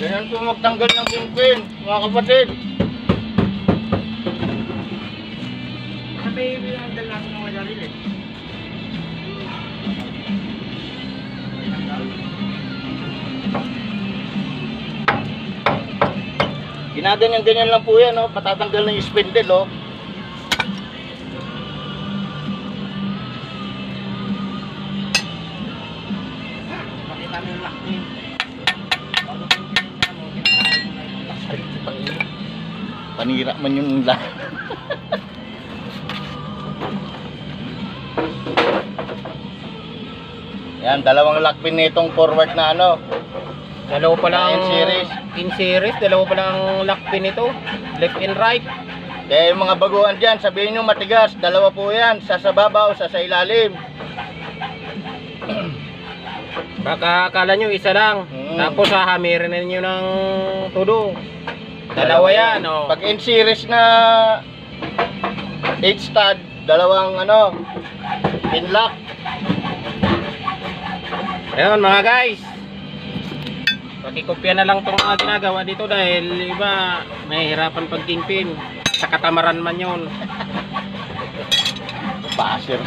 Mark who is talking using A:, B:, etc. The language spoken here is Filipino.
A: Ganyan po magtanggal ng kingpin, mga kapatid.
B: Sabi yung dala natin ng wala rin eh.
A: Ginaganyan-ganyan lang po yan, oh. Patatanggal na yung spindle, oh.
B: Makita mo yung lock din.
A: Panira man yung la. Yan, dalawang lock pin nitong forward na ano.
B: Dalawa pa lang
A: In-series.
B: In-series, dalawa pa lang lock pin ito. Left and right.
A: Kaya yung mga baguhan dyan, sabihin nyo matigas, dalawa po yan, sa babaw, sa ilalim.
B: Baka akala nyo isa lang. Tapos hahamirin na nyo ng todo. Dalawa yan, oh.
A: Pag in-series na 8 stud, dalawang ano, pin lock.
B: Ayun mga guys. Pakikopya na lang itong mga ginagawa dito dahil iba mahihirapan pag kingpin. Sa katamaran man yun.
A: Basir.